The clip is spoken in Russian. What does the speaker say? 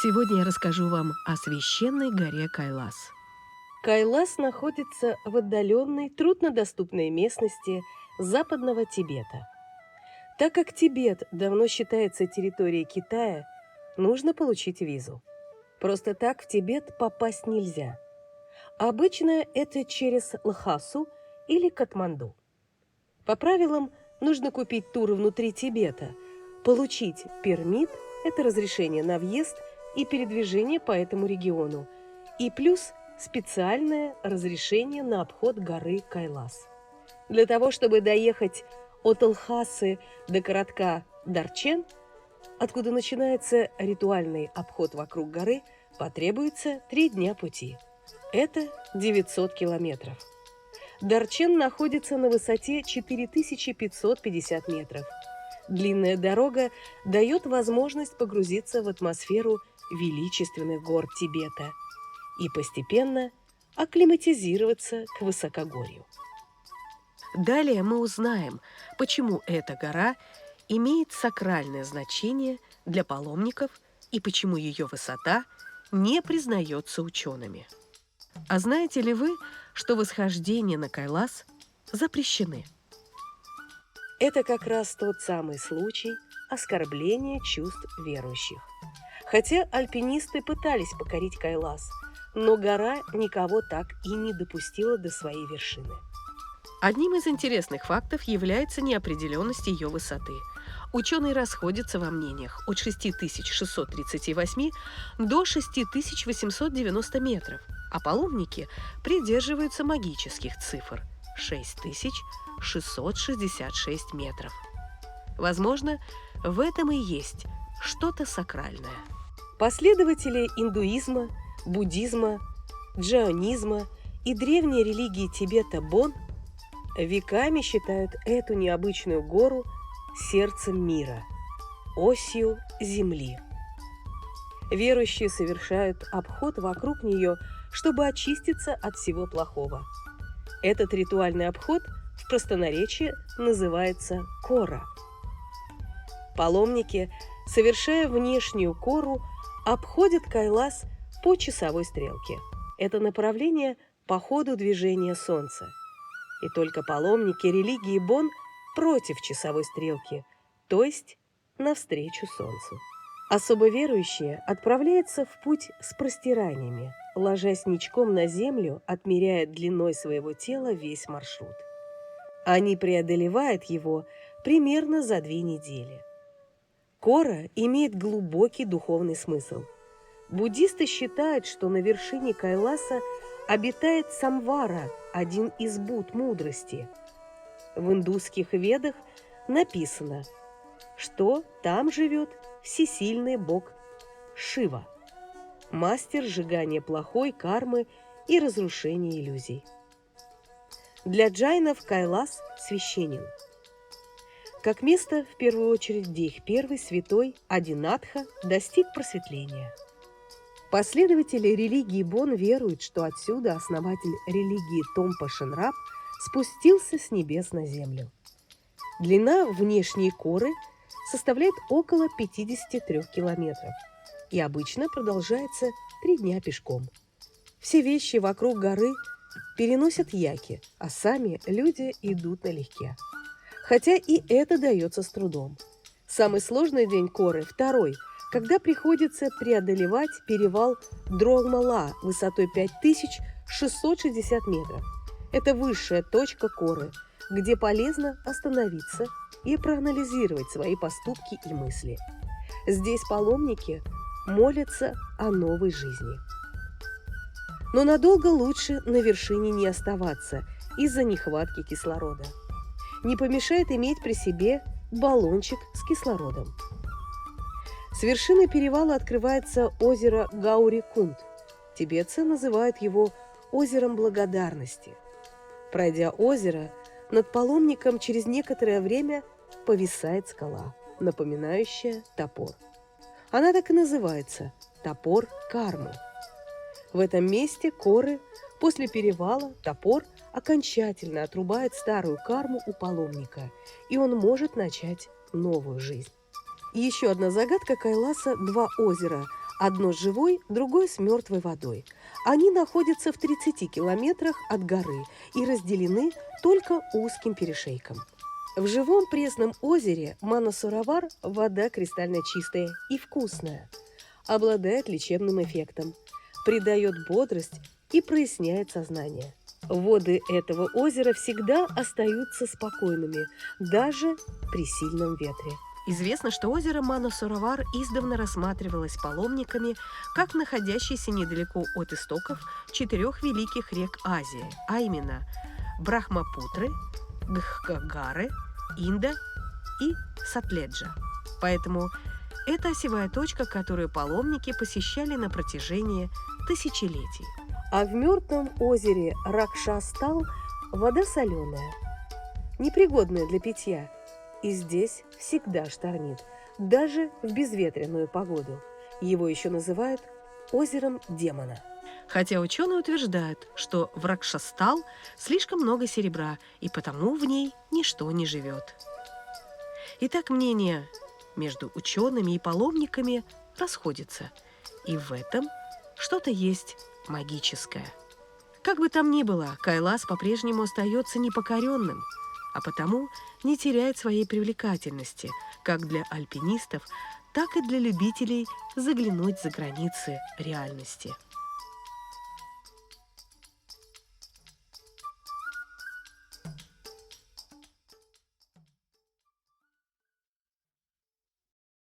Сегодня я расскажу вам о священной горе Кайлас. Кайлас находится в отдаленной, труднодоступной местности западного Тибета. Так как Тибет давно считается территорией Китая, нужно получить визу. Просто так в Тибет попасть нельзя. Обычно это через Лхасу или Катманду. По правилам, нужно купить тур внутри Тибета, получить пермит– это разрешение на въезд и передвижение по этому региону, и плюс специальное разрешение на обход горы Кайлас. Для того, чтобы доехать от Лхасы до городка Дарчен, откуда начинается ритуальный обход вокруг горы, потребуется 3 дня пути. Это 900 километров. Дарчен находится на высоте 4550 метров. Длинная дорога дает возможность погрузиться в атмосферу величественных гор Тибета и постепенно акклиматизироваться к высокогорью. Далее мы узнаем, почему эта гора имеет сакральное значение для паломников и почему ее высота не признается учеными. А знаете ли вы, что восхождения на Кайлас запрещены? Это как раз тот самый случай оскорбления чувств верующих. Хотя альпинисты пытались покорить Кайлас, но гора никого так и не допустила до своей вершины. Одним из интересных фактов является неопределенность ее высоты. Ученые расходятся во мнениях от 6638 до 6890 метров, а паломники придерживаются магических цифр – 6666 метров. Возможно, в этом и есть что-то сакральное. Последователи индуизма, буддизма, джаонизма и древней религии Тибета Бон веками считают эту необычную гору сердцем мира, осью Земли. Верующие совершают обход вокруг нее, чтобы очиститься от всего плохого. Этот ритуальный обход в простонаречии называется кора. Паломники, совершая внешнюю кору, обходят Кайлас по часовой стрелке. Это направление по ходу движения Солнца. И только паломники религии Бон против часовой стрелки, то есть навстречу Солнцу. Особо верующие отправляются в путь с простираниями, ложась ничком на землю, отмеряя длиной своего тела весь маршрут. Они преодолевают его примерно за 2 недели. Кора имеет глубокий духовный смысл. Буддисты считают, что на вершине Кайласа обитает Самвара, один из Будд мудрости. В индусских ведах написано, что там живет всесильный бог Шива, мастер сжигания плохой кармы и разрушения иллюзий. Для джайнов Кайлас священен. Как место, в первую очередь, где их первый святой Адинатха достиг просветления. Последователи религии Бон веруют, что отсюда основатель религии Томпа Шенрап спустился с небес на землю. Длина внешней коры составляет около 53 километров и обычно продолжается 3 дня пешком. Все вещи вокруг горы переносят яки, а сами люди идут налегке. Хотя и это дается с трудом. Самый сложный день коры – второй, когда приходится преодолевать перевал Дрогмала высотой 5660 метров. Это высшая точка коры, где полезно остановиться и проанализировать свои поступки и мысли. Здесь паломники молятся о новой жизни. Но надолго лучше на вершине не оставаться из-за нехватки кислорода. Не помешает иметь при себе баллончик с кислородом. С вершины перевала открывается озеро Гаури-Кунт. Тибетцы называют его озером благодарности. Пройдя озеро, над паломником через некоторое время повисает скала, напоминающая топор. Она так и называется – топор кармы. В этом месте коры после перевала топор окончательно отрубает старую карму у паломника, и он может начать новую жизнь. И еще одна загадка Кайласа – 2 озера Одно с живой, другое с мертвой водой. Они находятся в 30 километрах от горы и разделены только узким перешейком. В живом пресном озере Манасаровар вода кристально чистая и вкусная, обладает лечебным эффектом, придает бодрость и проясняет сознание. Воды этого озера всегда остаются спокойными, даже при сильном ветре. Известно, что озеро Манасаровар издавна рассматривалось паломниками как находящееся недалеко от истоков 4 великих рек Азии, а именно Брахмапутры, Гхагары, Инда и Сатледжа. Поэтому это осевая точка, которую паломники посещали на протяжении тысячелетий. А в мертвом озере Ракшастал вода соленая, непригодная для питья, и здесь всегда штормит, даже в безветренную погоду. Его еще называют озером демона. Хотя ученые утверждают, что в Ракшастал слишком много серебра, и потому в ней ничто не живет. Итак, мнения между учеными и паломниками расходятся, и в этом что-то есть магическое. Как бы там ни было, Кайлас по-прежнему остается непокоренным, а потому не теряет своей привлекательности как для альпинистов, так и для любителей заглянуть за границы реальности.